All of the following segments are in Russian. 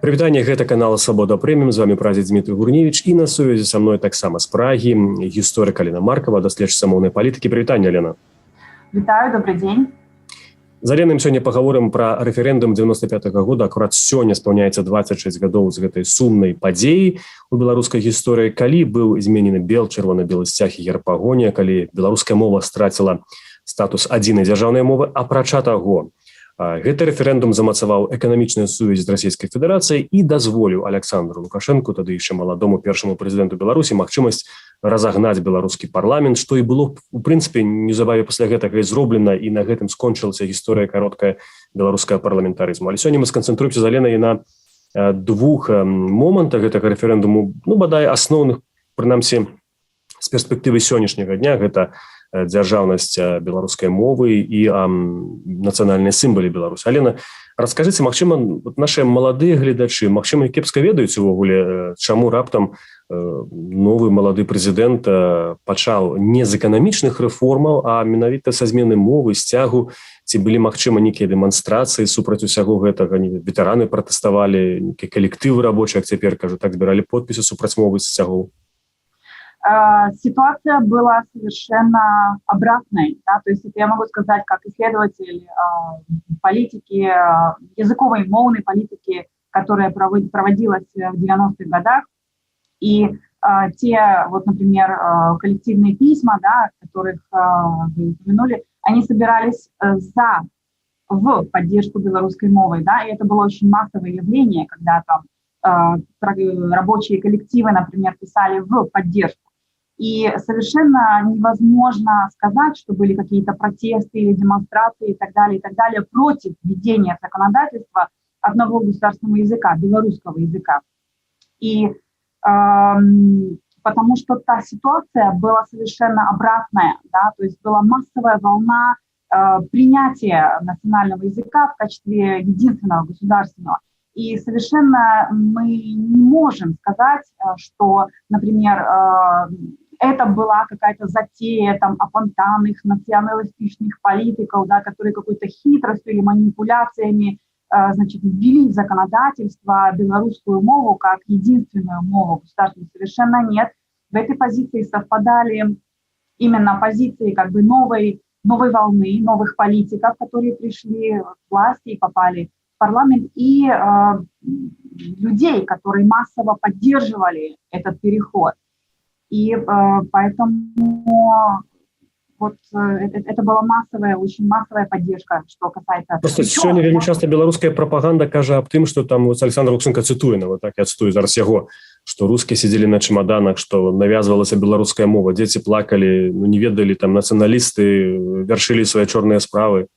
Прывітанне, гэта канал Свабода Прэміум, з вами прадзед Дмітрый Гурневіч, і на сувязі са мной таксама з Прагі гісторык Алена Маркова, даследчыца моўнай палітыкі. Прывітанне, Алена. Вітаю, добрый дзень. З Аленай сёння пагаворым пра рэферэндум 95-го года. Акурат сёння спаўняецца 26 гадоў з гэтай сумнай падзеі у беларускай гісторыі, калі быў зменены чырвона-белы сцяг і герб пагоня, калі беларуская мова страціла статус адзінай дзяржаўнай мовы. Апрача таго, гэты рэферэндум замацаваў эканамічную сувязь з Расійскай Федэрацыяй і дазволіў Александру Лукашэнку, тады яшчэ маладому першаму прэзідэнту Беларусі, магчымасць разагнаць беларускі парламент, што і было, у прынцыпе, неўзабаве пасля гэтага і зроблена, і на гэтым скончылася гісторыя кароткая беларускага парламентарызму. Але сёння мы сканцэнтруемся з Аленай на двух момантах гэтага рэферэндуму, бадай асноўных, прынамсі, з перспектывы сённяшняга дня. Гэта дзяржаўнасць беларускай мовы і нацыянальныя сімвалы Беларусі. Алена, раскажыце, магчыма, нашыя маладыя гледачы, магчыма, кепска ведаюць увогуле, чаму раптам новы малады прэзідэнт пачаў не з эканамічных рэформаў, а менавіта са змены мовы, сцягу. Ці былі, магчыма, нейкія дэманстрацыі супраць усяго гэтага, ветэраны пратэставалі, нейкія калектывы рабочыя, як цяпер кажу, так збіралі подпісы супраць мовы сцягоў? Ситуация была совершенно обратной, да? То есть это я могу сказать как исследователь политики, языковой мовной политики, которая проводилась в 90-х годах. И те, вот, например, коллективные письма, да, которых вы упомянули, они собирались в поддержку белорусской мовы, да, и это было очень массовое явление, когда там рабочие коллективы, например, писали в поддержку. И совершенно невозможно сказать, что были какие-то протесты или демонстрации и так далее против введения законодательства одного государственного языка, белорусского языка. И потому что та ситуация была совершенно обратная, да, то есть была массовая волна принятия национального языка в качестве единственного государственного. И совершенно мы не можем сказать, что, например, это была какая-то затея там апантанных националистичных политиков, да, которые какой-то хитростью или манипуляциями значит, ввели в законодательство белорусскую мову как единственную мову государственную. Совершенно нет. В этой позиции совпадали именно позиции как бы новой волны, новых политиков, которые пришли к власти и попали в парламент, и людей, которые массово поддерживали этот переход. И поэтому вот это была очень массовая поддержка, что касается... Просто сегодня вельмі часто беларуская пропаганда кажа аб тым, што там Александр Лукашенко цытуе, вот так я цытую зараз яго, што рускія сидзелі на чемоданах, што навязвалася беларуская мова, дзеці плакалі, не ведалі, там нацыяналісты вяршылі свае чорныя справы.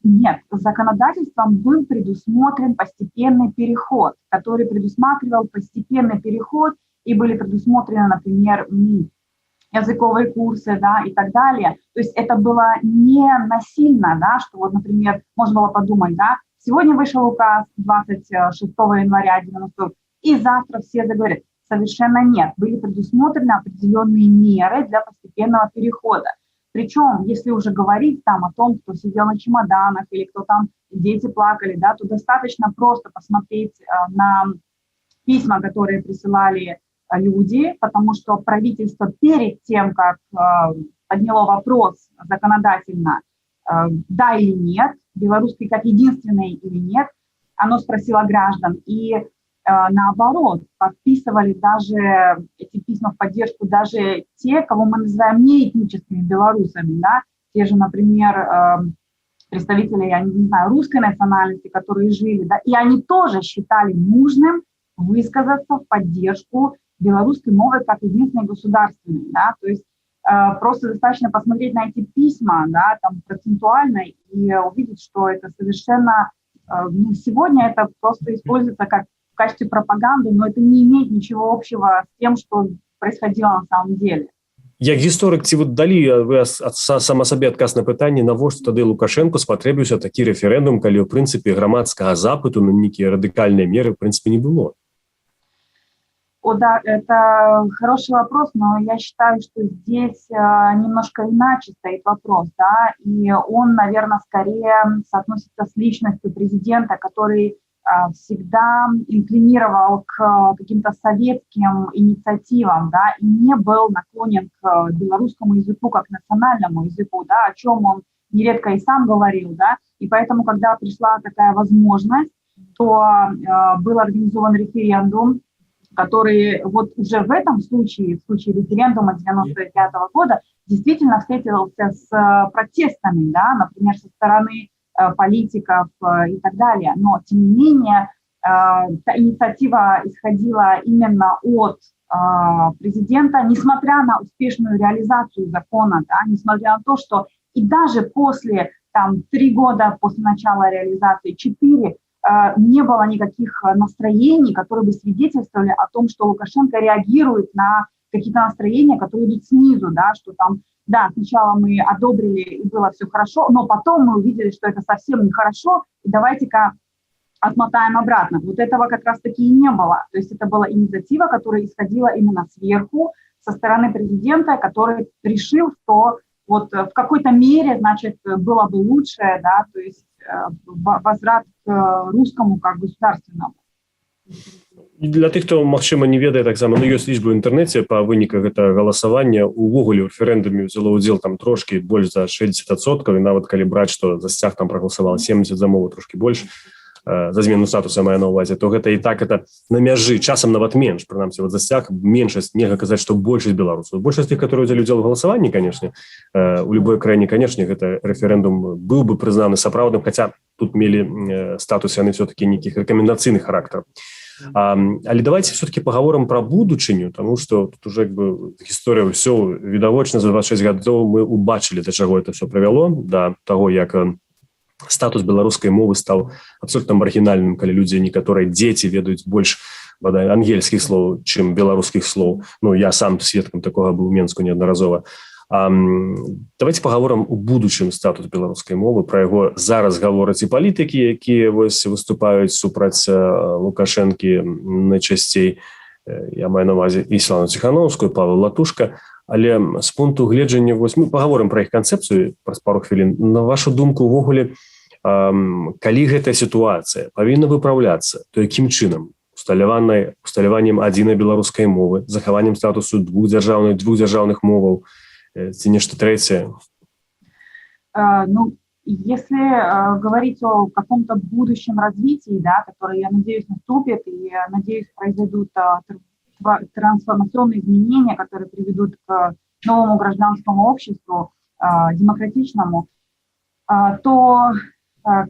Нет, законодательством был предусмотрен постепенный переход, который предусматривал постепенный переход, и были предусмотрены, например, языковые курсы, да, и так далее. То есть это было не насильно, да, что вот, например, можно было подумать, да, сегодня вышел указ 26 января 90 и завтра все заговорят. Совершенно нет. Были предусмотрены определенные меры для постепенного перехода. Причем, если уже говорить там о том, кто сидел на чемоданах или кто там, дети плакали, да, то достаточно просто посмотреть на письма, которые присылали люди, потому что правительство перед тем, как подняло вопрос законодательно, да или нет, белорусский как единственный или нет, оно спросило граждан. И наоборот, подписывали даже эти письма в поддержку даже те, кого мы называем неэтническими белорусами, да, те же, например, представители, я не знаю, русской национальности, которые жили, да, и они тоже считали нужным высказаться в поддержку белорусской мовы как единственной государственной, да, то есть просто достаточно посмотреть на эти письма, да, там процентуально и увидеть, что это совершенно, сегодня это просто используется как в качестве пропаганды, но это не имеет ничего общего с тем, что происходило на самом деле. Як гісторык, ці вот далі вы сама сабе адказ на пытанне, навошта тады Лукашенко спатрэбіўся такі рэферэндум, калі ў прынцыпе грамадскага запыту на нейкія радыкальныя меры в прынцыпе не было? Да, это хороший вопрос, но я считаю, что здесь немножко иначе стоит вопрос, да, и он, наверное, скорее соотносится с личностью президента, который всегда инклинировал к каким-то советским инициативам, да, и не был наклонен к белорусскому языку как национальному языку, да, о чем он нередко и сам говорил, да, и поэтому, когда пришла такая возможность, то был организован референдум, который вот уже в этом случае, в случае референдума 1995 года, действительно встретился с протестами, да, например, со стороны политиков и так далее. Но, тем не менее, та инициатива исходила именно от президента, несмотря на успешную реализацию закона, да, несмотря на то, что и даже после 3 года после начала реализации, 4, не было никаких настроений, которые бы свидетельствовали о том, что Лукашенко реагирует на какие-то настроения, которые идут снизу, да, что там, да, сначала мы одобрили и было все хорошо, но потом мы увидели, что это совсем нехорошо, и давайте-ка отмотаем обратно. Вот этого как раз-таки и не было. То есть это была инициатива, которая исходила именно сверху, со стороны президента, который решил, что вот в какой-то мере, значит, было бы лучше, да, то есть возврат к русскому как государственному. Для тых, хто, магчыма, не ведае таксама, ну, ёсць лічбы ў інтэрнэце па выніках гэтага галасавання. Увогуле ў рэферэндуме ўзяло ўдзел там трошкі больш за 60%, і нават калі браць, што за сцяг там прагаласавала 70, за мову трошкі больш, за змену статуса мае на ўвазе, то гэта і так это на мяжы, часам нават менш, прынамсі, вот за сцяг меншасць, нельга казаць, што большасць беларусаў. Большасць тых, которые ўзялі ўдзел у галасаванні, канешне, у любой краіне, канешне, гэта рэферэндум быў бы прызнаны сапраўдным, хаця тут мелі статус яны все-таки нейкіх рэкамендацыйных характараў. Але давайте все-таки поговорим про будучыню, тому что тут уже гісторыя ўсё відавочна, за 26 гадоў мы убачылі, да чаго это все прывяло, да таго, як статус беларускай мовы стаў абсолютна маргінальным, калі людзі, некаторыя дзеці ведаюць больш бадай ангельскіх слоў, чым беларускіх слоў. Ну, я сам сведкам такога быў у Менску неаднаразова. Давайте поговорим у будучым статус беларускай мовы, про яго зараз гавораць і палітыкі, якія вось выступаюць супраць Лукашэнкі найчасцей. Я маю на ўвазе і Святлану Ціхановскую, Павла Латушка. Але з пункту гледжання, вось мы паговорым пра іх канцэпцыю праз пару хвілін. На вашу думку, увогуле, калі гэтая сітуацыя павінна выпраўляцца, то якім чынам? Усталяваннем адзінай беларускай мовы, захаваннем статусу двух дзяржаўных моваў, ці нешта трэцяе? Ну, если говорить о каком-то будущем развитии, да, которое, я надеюсь, наступит, и, надеюсь, произойдут трансформационные изменения, которые приведут к новому гражданскому обществу, демократичному, то,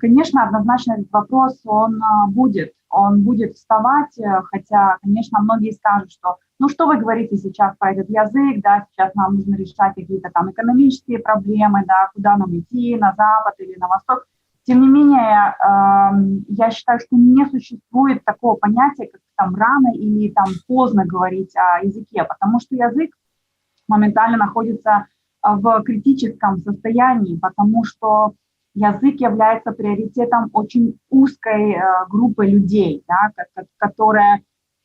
конечно, однозначно этот вопрос, он будет вставать, хотя, конечно, многие скажут, что, ну, что вы говорите сейчас про этот язык, да, сейчас нам нужно решать какие-то там экономические проблемы, да, куда нам идти, на запад или на восток. Тем не менее, я считаю, что не существует такого понятия, как там рано или там поздно говорить о языке, потому что язык моментально находится в критическом состоянии, потому что язык является приоритетом очень узкой группы людей, да, которая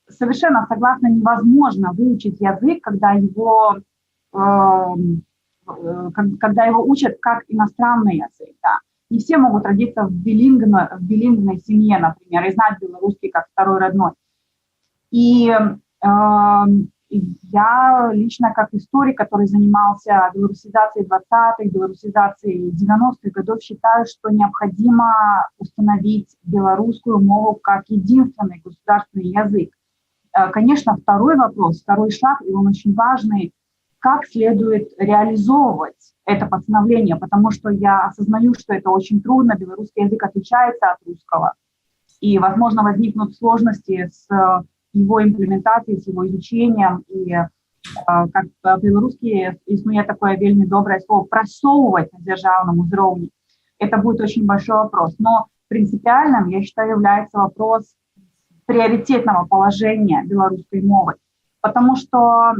совершенно согласна, невозможно выучить язык, когда его учат как иностранный язык. Да. Не все могут родиться в билингвной семье, например, и знать белорусский как второй родной. И я лично, как историк, который занимался белорусизацией 20-х, белорусизацией 90-х годов, считаю, что необходимо установить белорусскую мову как единственный государственный язык. Конечно, второй вопрос, второй шаг, и он очень важный, как следует реализовывать это постановление, потому что я осознаю, что это очень трудно, белорусский язык отличается от русского, и, возможно, возникнут сложности с его имплементацией, с его изучением, и как по-белорусски існує такое вельми доброе слово «просовывать» на державном уровне. Это будет очень большой вопрос, но принципиальным, я считаю, является вопрос приоритетного положения белорусской мовы. Потому что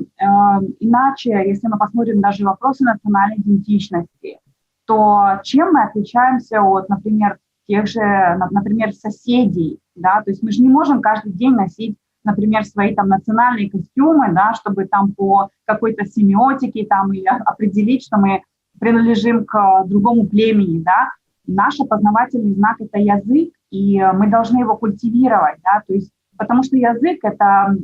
иначе, если мы посмотрим даже вопросы национальной идентичности, то чем мы отличаемся от, например, тех же, например, соседей, да, то есть мы же не можем каждый день носить, например, свои там национальные костюмы, да, чтобы там по какой-то семиотике там или определить, что мы принадлежим к другому племени, да. наш опознавательный знак – это язык, и мы должны его культивировать, да, то есть, потому что язык – это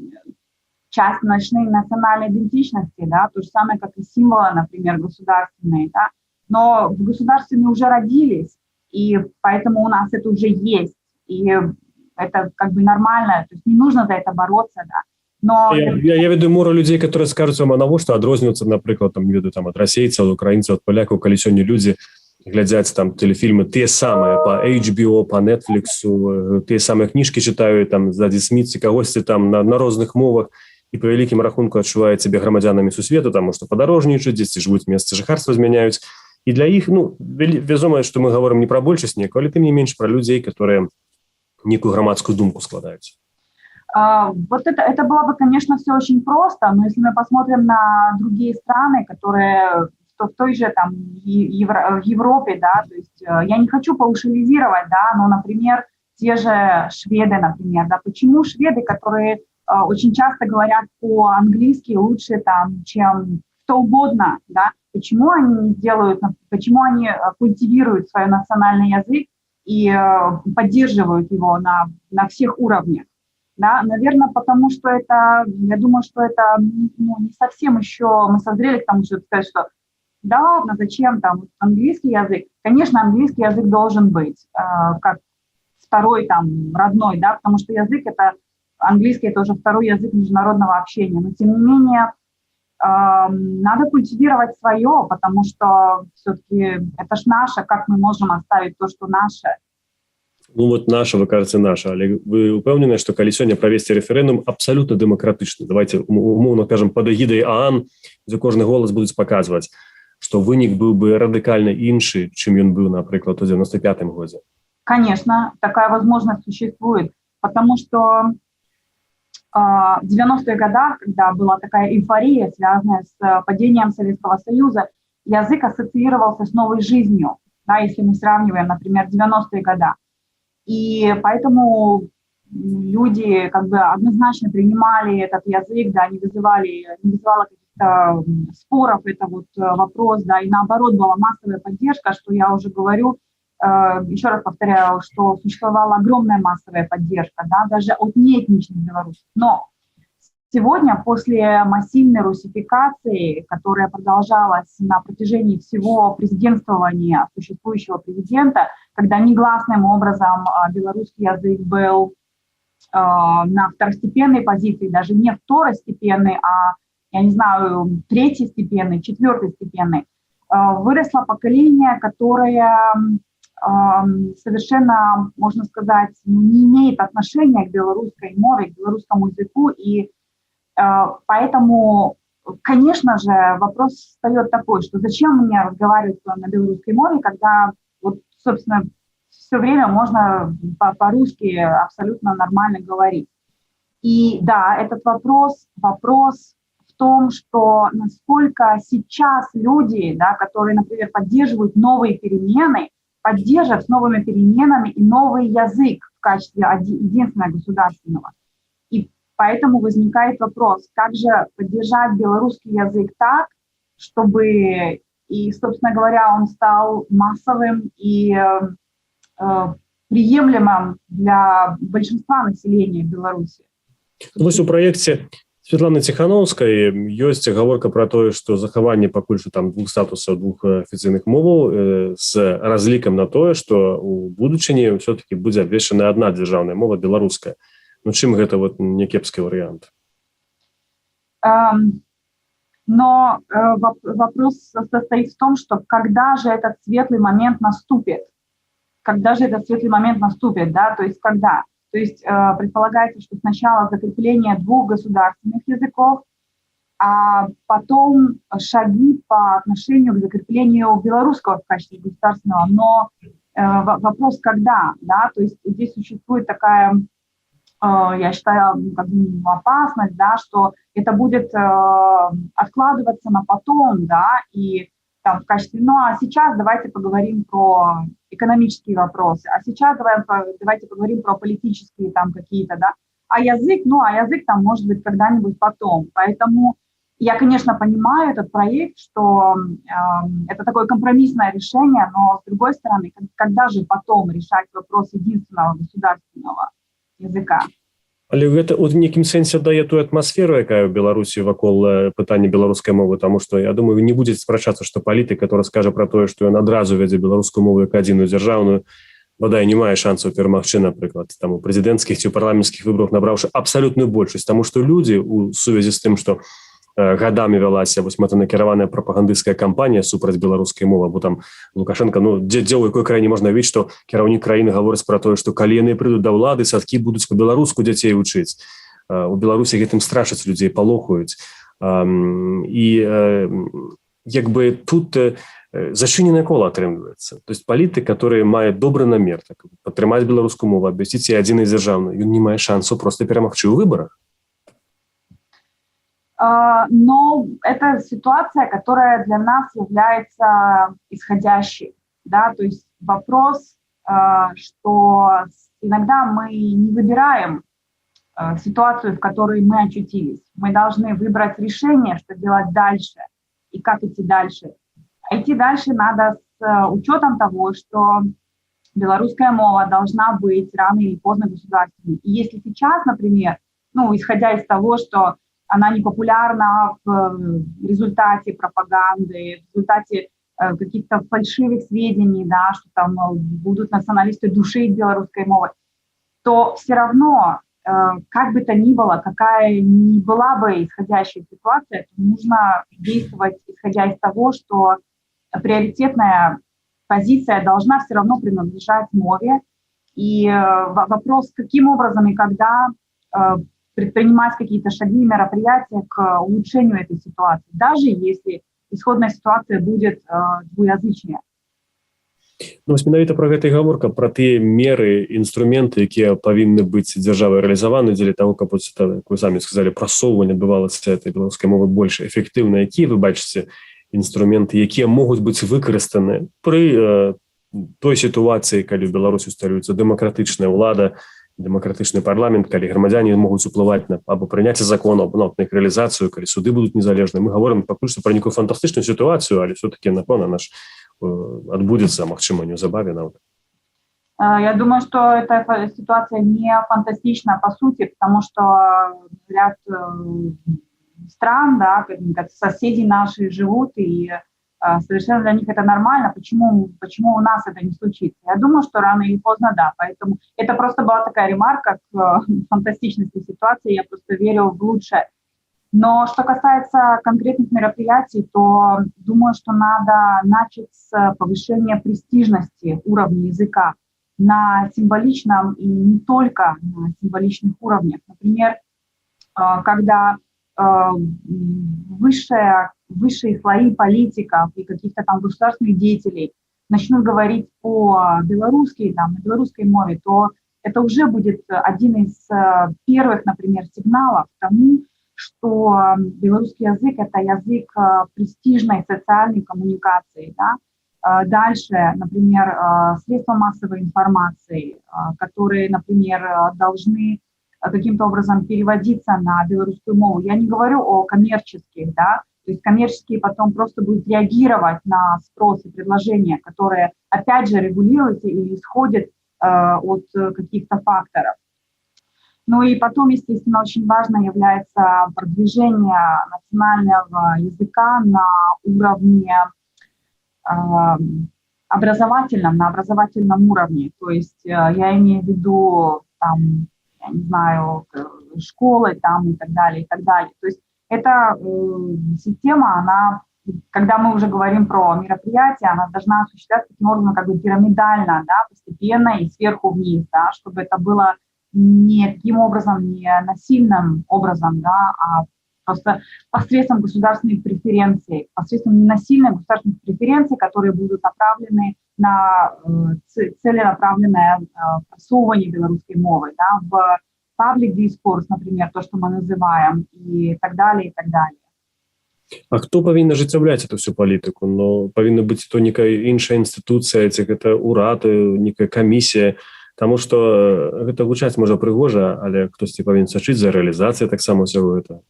часть нашей национальной идентичности, да, то же самое, как и символы, например, государственные, да, но в государстве мы уже родились, и поэтому у нас это уже есть, и это как бы нормально, то есть не нужно за это бороться, да. Но я веду мору людей, которые скажут вам, а навошта адрозніваюцца, напрыклад, там, не ведаю, там, ад расейцаў, ад украінцаў, ад палякаў, калі сёння людзі глядзяць там тэлефільмы тыя самыя по HBO, по Netflix, тыя самыя кніжкі чытаюць там Задзі Сміт ці кагосьці там на розных мовах і па вялікім рахунку адчуваюць сябе грамадзянамі сусвету, таму што падарожнічаюць, дзесьці жывуць месцы жыхарства змяняюць. І для іх, ну, вядома, што мы гаворым не пра большасць некую, але тым не менш пра людзей, которые некую грамадскую думку складаюць. Вот это было бы, конечно, все очень просто, но если мы посмотрим на другие страны, которые в той же там в Европе, да, то есть я не хочу паушализировать, да, но, например, те же шведы, например, да, почему шведы, которые очень часто говорят по-английски лучше там, чем кто угодно, да, почему они не делают, почему они культивируют свой национальный язык и поддерживают его на всех уровнях? Да, наверное, потому что это, я думаю, что это не совсем еще мы созрели к тому, чтобы сказать, что да ладно, зачем там английский язык? Конечно, английский язык должен быть как второй там родной, да, потому что язык это, английский это уже второй язык международного общения, но тем не менее надо культивировать свое, потому что все-таки это ж наше, как мы можем оставить то, что наше. Ну вот наша, вы кажется, наша, але вы упэўнены, што калі сёння правесці рэферэндум абсалютна дэмакратычны, давайте умоўна кажам пад эгідай ААН, дзе кожны голас будуць паказваць, што вынік быў бы радыкальна іншы, чым ён быў, напрыклад, у 95-м годзе. Конечно, такая возможность существует, потому что в 90-х годах, когда была такая эйфория, связанная с падением Советского Союза, язык ассоциировался с новой жизнью, да, если мы сравниваем, например, 90-е годы. И поэтому люди как бы однозначно принимали этот язык, да, не вызывало каких-то споров, это вот вопрос, да, и наоборот была массовая поддержка, что я уже говорю, еще раз повторяю, что существовала огромная массовая поддержка, да, даже от неэтничных белорусов. Но сегодня, после массивной русификации, которая продолжалась на протяжении всего президентствования существующего президента, когда негласным образом белорусский язык был на второстепенной позиции, даже не второстепенной, а, я не знаю, третьестепенной, четвертостепенной, выросло поколение, которое совершенно, можно сказать, не имеет отношения к белорусской мове, к белорусскому языку, и поэтому, конечно же, вопрос встает такой, что зачем мне разговаривать на белорусской мове, когда, вот, собственно, все время можно по-русски абсолютно нормально говорить. И да, этот вопрос в том, что насколько сейчас люди, да, которые, например, поддерживают новые перемены, поддержат с новыми переменами и новый язык в качестве единственного государственного. И поэтому возникает вопрос, как же поддержать белорусский язык так, чтобы, и, собственно говоря, он стал массовым и приемлемым для большинства населения Беларуси. Вось у праекце Светланы Ціхановскай ёсць гаворка пра тое, што захаванне пакуль што там двух статусаў, двух афіцыйных моваў з разлікам на тое, што у будучыні ўсё-такі будзе абвешчана адна дзяржаўная мова беларуская. Ну чым гэта вот не кепскі варыянт? Но вопрос состоит в том, что когда же этот светлый момент наступит? Когда же этот светлый момент наступит, да? То есть когда? То есть предполагается, что сначала закрепление двух государственных языков, а потом шаги по отношению к закреплению белорусского в качестве государственного. Но вопрос когда, да? То есть здесь существует такая, я считаю, как бы опасность, да, что это будет откладываться на потом, да, и там в качестве, ну а сейчас давайте поговорим про экономические вопросы, а сейчас давайте поговорим про политические там какие-то, да, а язык там может быть когда-нибудь потом, поэтому Я, конечно, понимаю этот проект, что это такое компромиссное решение, но, с другой стороны, когда же потом решать вопрос единственного государственного языка? Але гэта ў нейкім сэнсе дае тую атмасферу, якая ў Беларусі вакол пытання беларускай мовы, таму што я думаю, не будзе спрачацца, што палітык, который скажа пра тое, што ён адразу вядзе беларускую мову як адзіную дзяржаўную, бадай не мае шансаў перамагчы, напрыклад, там у прэзідэнцкіх ці ў парламенцкіх выбарах набраўшы абсалютную большасць, таму што людзі у сувязі з тым, што гадамі вялася вось мэтанакіраваная прапагандысцкая кампанія супраць беларускай мовы, бо там Лукашенко, дзе ў якой краіне можна ведаць, што кіраўнік краіны гаворыць пра тое, што калі яны прыйдуць да ўлады, садкі будуць па-беларуску дзяцей вучыць. У Беларусі гэтым страшаць людзей, палохаюць. І як бы тут зачыненае кола атрымліваецца. То есть палітык, который мае добры намер падтрымаць беларускую мову, абвясціць яе адзінай дзяржаўнай, ён не мае шансу проста перамагчы ў выбарах. Но это ситуация, которая для нас является исходящей. Да? То есть вопрос, что иногда мы не выбираем ситуацию, в которой мы очутились. Мы должны выбрать решение, что делать дальше и как идти дальше. А идти дальше надо с учетом того, что белорусская мова должна быть рано или поздно государственной. И если сейчас, например, исходя из того, что она не популярна в результате пропаганды, в результате каких-то фальшивых сведений, да, что там будут националисты душить белорусской мовой, то все равно, как бы то ни было, какая ни была бы исходящая ситуация, то нужно действовать исходя из того, что приоритетная позиция должна все равно принадлежать мове. И вопрос, каким образом и когда предпринимать какие-то шаги и мероприятия к улучшению этой ситуации, даже если исходная ситуация будет двуязычная. Менавіта пра гэта і гаворка, пра тыя меры, інструменты, якія павінны быць дзяржавай рэалізаваны дзеля таго, каб, як вы самі сказалі, прасоўванне адбывалася этой беларускай мовы больш эфектыўна. Якія вы бачыце інструменты, якія могуць быць выкарыстаны пры той сітуацыі, калі ў Беларусі усталюецца дэмакратычная ўлада, дэмакратычны парламент, калі грамадзяне могуць уплываць на або прыняцце законаў, або на іх рэалізацыю, калі суды будуць незалежныя. Мы гаворым пакуль што пра нейкую фантастычную сітуацыю, але все-таки, напэўна, наш адбудзецца, магчыма, неўзабаве нават. Я думаю, что эта ситуация не фантастична по сути, потому что ряд стран, да, как соседи наши живут, и совершенно для них это нормально. Почему у нас это не случится? Я думаю, что рано или поздно, да. Поэтому это просто была такая ремарка к фантастичности ситуации. Я просто верю в лучшее. Но что касается конкретных мероприятий, то думаю, что надо начать с повышения престижности уровня языка на символичном и не только на символичных уровнях. Например, когда высшие слои политиков и каких-то там государственных деятелей начнут говорить по-белорусски, там, на белорусской мове, то это уже будет один из первых, например, сигналов к тому, что белорусский язык – это язык престижной социальной коммуникации. Да? Дальше, например, средства массовой информации, которые, например, должны каким-то образом переводиться на белорусскую мову. Я не говорю о коммерческих, да, то есть коммерческие потом просто будут реагировать на спрос и предложения, которые, опять же, регулируются или исходят от каких-то факторов. Ну и потом, естественно, очень важно является продвижение национального языка на уровне образовательном, на образовательном уровне. То есть я имею в виду там, я не знаю, школы там и так далее, и так далее. То есть эта система, она, когда мы уже говорим про мероприятия, она должна осуществляться таким образом, как бы пирамидально, да, постепенно и сверху вниз, да, чтобы это было не таким образом, не насильным образом, да, а просто посредством государственных преференций, посредством ненасильных государственных преференций, которые будут направлены на целенаправленное просовывание белорусской мовы, да, в public discourse, например, то, что мы называем, и так далее, и так далее. А хто павінен ажыццяўляць эту всю палітыку? Ну, павінна быць то некая іншая інстытуцыя, ці гэта ўрад, некая камісія, таму што гэта гучаць можа прыгожа, але хтосьці павінен сачыць за рэалізацыяй таксама ўсяго гэтага.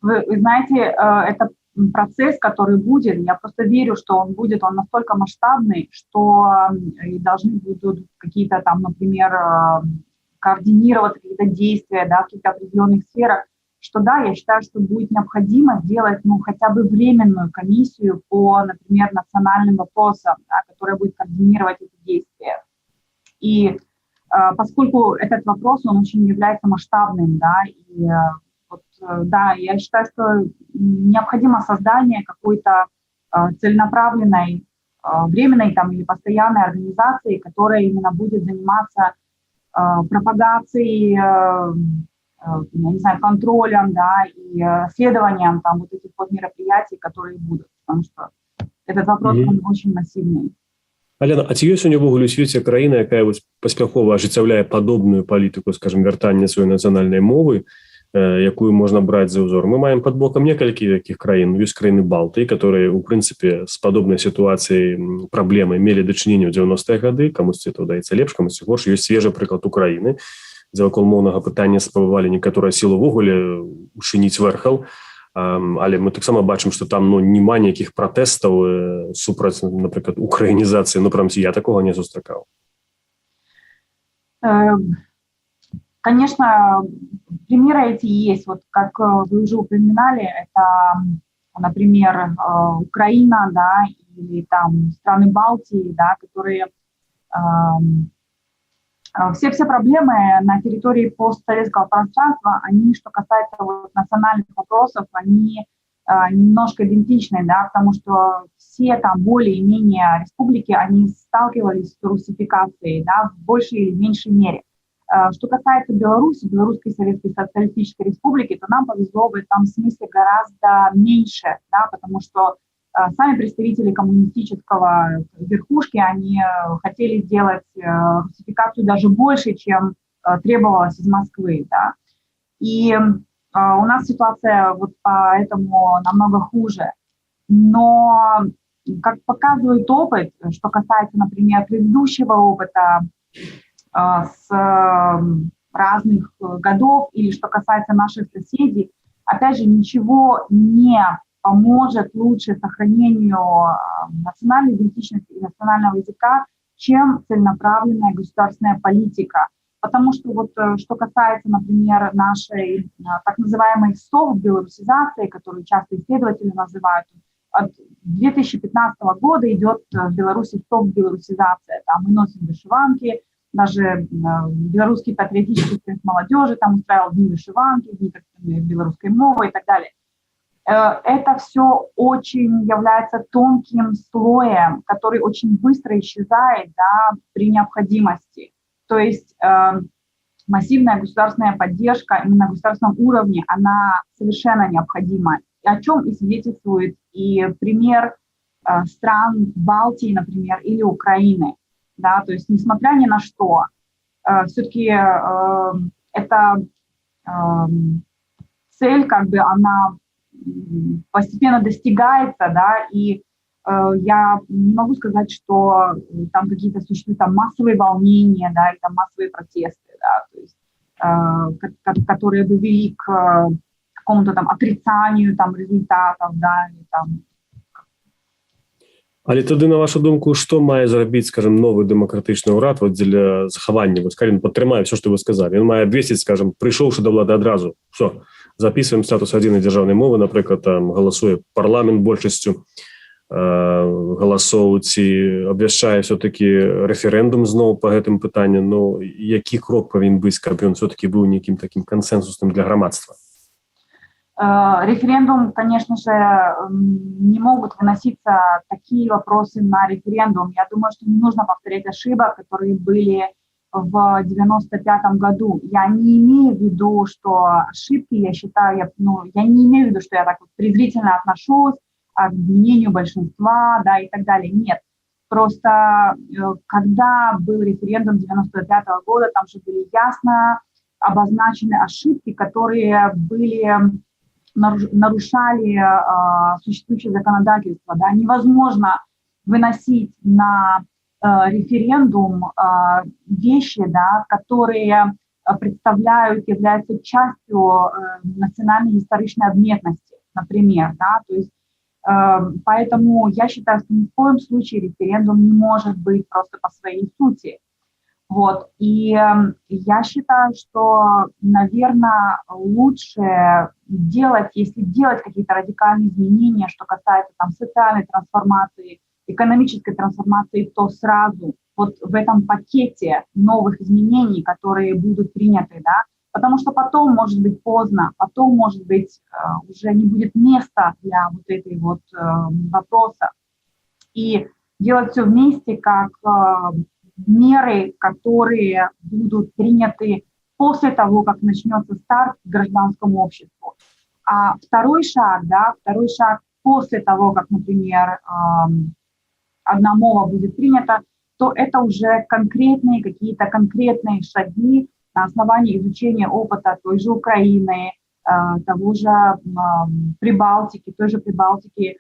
Вы знаете, это процесс, который будет, я просто верю, что он будет, он настолько масштабный, что и должны будут какие-то там, например, координировать какие-то действия, да, в каких-то определенных сферах, что да, я считаю, что будет необходимо сделать, ну, хотя бы временную комиссию по, например, национальным вопросам, да, которая будет координировать эти действия. И поскольку этот вопрос, он очень является масштабным, да, и да, я считаю, что необходимо создание какой-то целенаправленной, временной там, или постоянной организации, которая именно будет заниматься пропагацией, я не знаю, контролем, да, и следованием там вот этих вот мероприятий, которые будут, потому что этот вопрос, он очень массивный. Алена, а ці ёсць увогуле ў свеце краіна, якая паспяхова ажыццяўляе падобную палітыку, скажем, вяртання сваёй нацыянальнай мовы, якую можна браць за ўзор? Мы маем пад бокам некалькі такіх краін. Ёсць краіны Балтыі, которые, у прынцыпе, з падобнай сітуацыяй праблемай мелі дачыненне ў 90-е гады, камусьці это ўдаецца лепш, камусьці горш. Ёсць свежы прыклад Украіны, дзе вакол моўнага пытання спрабавалі некаторыя сілы ўвогуле учыніць вэрхал. Але мы таксама бачым, што там няма ніякіх пратэстаў супраць, напрыклад, украінізацыі. Прынамсі, я такога не сустракаў. Конечно, примеры эти есть. Вот как вы уже упоминали, это, например, Украина, да, или там страны Балтии, да, которые все проблемы на территории постсоветского пространства, они, что касается вот национальных вопросов, они немножко идентичны, да, потому что все там более-менее республики, они сталкивались с русификацией, да, в большей или меньшей мере. Что касается Беларуси, Белорусской Советской Социалистической Республики, то нам повезло в этом смысле гораздо меньше, да, потому что сами представители коммунистического верхушки, они хотели сделать русификацию даже больше, чем требовалось из Москвы, да. И у нас ситуация вот поэтому намного хуже. Но, как показывает опыт, что касается, например, предыдущего опыта с разных годов, или что касается наших соседей, опять же, ничего не поможет лучше сохранению национальной идентичности и национального языка, чем целенаправленная государственная политика. Потому что вот что касается, например, нашей так называемой софт-белорусизации, которую часто исследователи называют, от 2015 года идет в Беларуси софт-белорусизация. Там мы носим вышиванки, даже белорусский патриотический союз молодежи там устраивал дни вышиванки, дни белорусской мовы и так далее. Это все очень является тонким слоем, который очень быстро исчезает, да, при необходимости. То есть массивная государственная поддержка именно на государственном уровне, она совершенно необходима. О чем и свидетельствует и пример стран Балтии, например, или Украины. Да, то есть, несмотря ни на что, все-таки эта цель, как бы, она постепенно достигается, да, и я не могу сказать, что там какие-то существуют там массовые волнения, да, или там массовые протесты, да, то есть, которые бы вели к какому-то там отрицанию там результатов, да, или там. Але тады, на вашу думку, што мае зрабіць, скажем, новы дэмакратычны ўрад вот дзеля захавання, вот, калі ён падтрымае все, што вы сказалі. Ён мае абвесціць, скажем, прыйшоўшы да ўлады адразу. Все, записываем статус адзінай дзяржаўнай мовы, напрыклад, там галасуе парламент большасцю галасоў, ці абвяшчае все-таки рэферэндум зноў па гэтым пытанні. Ну, які крок павінен быць, каб ён все-таки быў нейкім такім кансенсусным для грамадства? Референдум, конечно же, не могут выноситься такие вопросы на референдум. Я думаю, что не нужно повторять ошибок, которые были в 95-м году. Я не имею в виду, что ошибки, я считаю, я не имею в виду, что я так вот презрительно отношусь к мнению большинства, да, и так далее. Нет. Просто когда был референдум 95-го года, там же были ясно обозначены ошибки, которые нарушали существующее законодательство. Да? Невозможно выносить на референдум вещи, да, которые представляют, являются частью национальной исторической адметности, например, да, то есть поэтому я считаю, что ни в коем случае референдум не может быть просто по своей сути. Вот. И я считаю, что, наверное, лучше делать, если делать какие-то радикальные изменения, что касается там социальной трансформации, экономической трансформации, то сразу вот в этом пакете новых изменений, которые будут приняты, да, потому что потом может быть поздно, потом может быть уже не будет места для вот этой вот вопроса. И делать все вместе как меры, которые будут приняты после того, как начнется старт гражданскому обществу. А второй шаг после того, как, например, одна мова будет принята, то это уже конкретные какие-то конкретные шаги на основании изучения опыта той же Украины, того же Прибалтики, той же Прибалтики,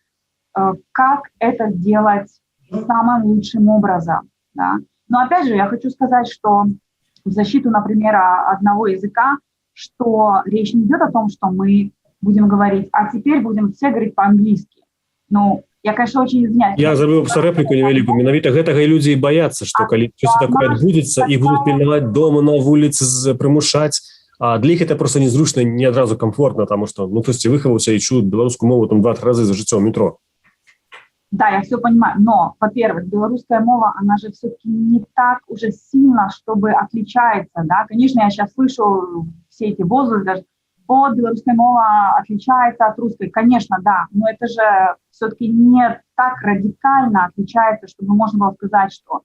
как это сделать самым лучшим образом. Да? Но опять же, я хочу сказать, что в защиту, например, одного языка, что речь не идет о том, что мы будем говорить, а теперь будем все говорить по-английски. Ну, я, конечно, очень извиняюсь. Я зрабіў просто рэпліку невялікую. Менавіта гэтага і людзі і баяцца, што калі щось такое адбудзецца і будуць пільнаваць дома на вуліцы, прымушаць, а для іх это просто незручна, не адразу комфортно, тому што ну хтосьці выхаваўся і чуў беларускую мову там 2-3 разы за жыццё ў метро. Да, я все понимаю, но, во-первых, белорусская мова, она же все-таки не так уже сильно, чтобы отличается, да, конечно, я сейчас слышу все эти возгласы, даже, вот, белорусская мова отличается от русской, конечно, да, но это же все-таки не так радикально отличается, чтобы можно было сказать, что...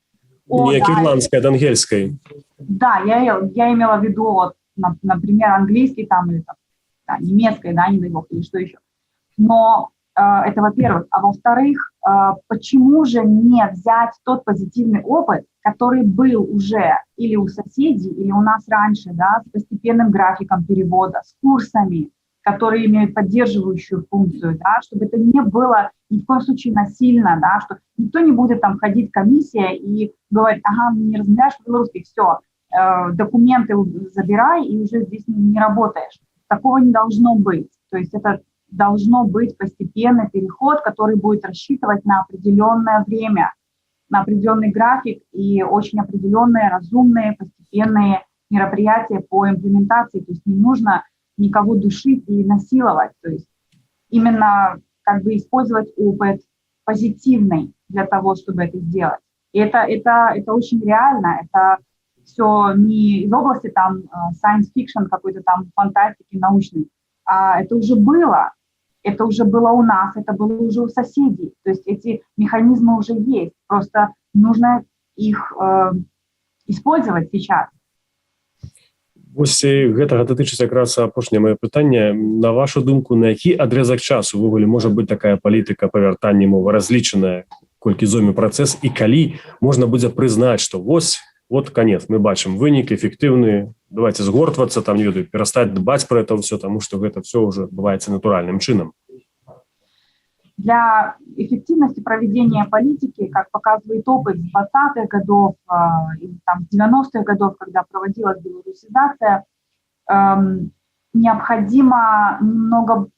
Не да, ирландская, от ангельской. Да, я имела в виду, вот, например, английский там, или там, да, немецкой, да, не дай бог, или что еще, но... Это во-первых. А во-вторых, почему же не взять тот позитивный опыт, который был уже или у соседей, или у нас раньше, да, с постепенным графиком перевода, с курсами, которые имеют поддерживающую функцию, да, чтобы это не было ни в коем случае насильно, да, что никто не будет там ходить в комиссия и говорить, ага, не размовляешь по-белорусски, все, документы забирай и уже здесь не работаешь. Такого не должно быть. То есть это должно быть постепенный переход, который будет рассчитывать на определенное время, на определенный график и очень определенные, разумные, постепенные мероприятия по имплементации. То есть не нужно никого душить и насиловать. То есть именно как бы использовать опыт позитивный для того, чтобы это сделать. И это очень реально. Это все не из области там science fiction, какой-то там фантастики научной, а это уже было. Это уже было у нас, это было уже у соседей. То есть эти механизмы уже есть. Просто нужно их использовать сейчас. Вось гэтага датычыць якраз апошняе маё пытанне. На вашу думку, на які адрэзак часу увогуле можа быць такая палітыка павяртання мовы разлічаная, колькі зойме працэс, і калі можна будзе прызнаць, што вось, вот конец, мы бачым вынік эфектыўны, давайте згортвацца, там, не ведаю, перастаць дбаць пра это ўсё, таму што гэта все уже адбываецца натуральным чынам. Для эффективности проведения политики, как показывает опыт с 20-х годов или там, с 90-х годов, когда проводилась белорусизация, необходимо немного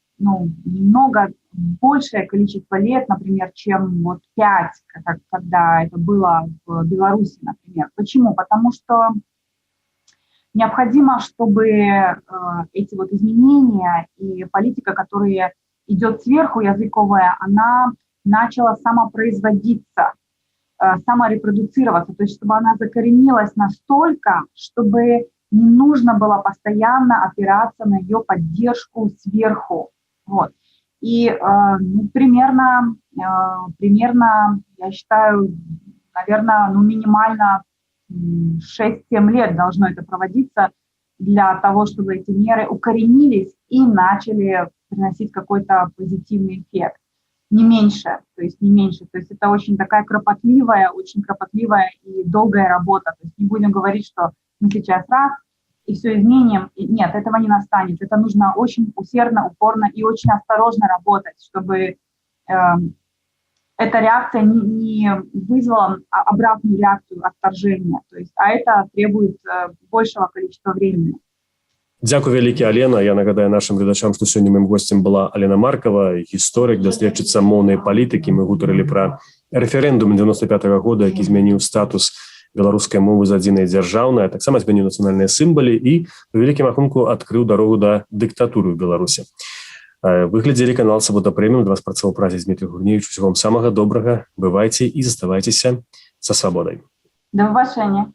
большее количество лет, например, чем вот 5, когда это было в Беларуси, например. Почему? Потому что необходимо, чтобы эти вот изменения и политика, которая идет сверху языковая, она начала самопроизводиться, саморепродуцироваться, то есть чтобы она закоренилась настолько, чтобы не нужно было постоянно опираться на ее поддержку сверху. Вот. И примерно, я считаю, наверное, минимально 6-7 лет должно это проводиться для того, чтобы эти меры укоренились и начали приносить какой-то позитивный эффект. Не меньше, то есть не меньше. То есть это очень такая кропотливая и долгая работа. То есть не будем говорить, что мы сейчас раз и все изменим. И нет, этого не настанет. Это нужно очень усердно, упорно и очень осторожно работать, чтобы эта реакция не вызвала обратную реакцию отторжения. То есть, а это требует большего количества времени. Дзякуй вялікі, Алена. Я нагадаю нашим гледачам, што сёння маім госцем была Алена Маркова, гісторык, даследчыца моўнай палітыкі. Мы гутарылі пра рэферэндум 95-го года, які змяніў статус беларускай мовы з адзінай дзяржаўнай, а таксама змяніў нацыянальныя сімвалы і у вялікім рахунку адкрыў дарогу да дыктатуры ў Беларусі. Вы глядзелі канал Свабода Прэміум. Для вас працаваў празе Дмітрий Гурневіч. Усього вам самага добрага. Бывайце і заставайцеся са свабодай. До побачення.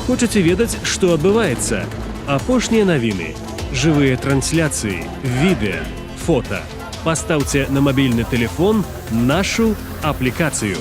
Хочаце ведаць, што адбываецца? Апошнія навіны, жывыя трансляцыі, відэа, фота. Пастаўце на мабільны тэлефон нашу аплікацыю.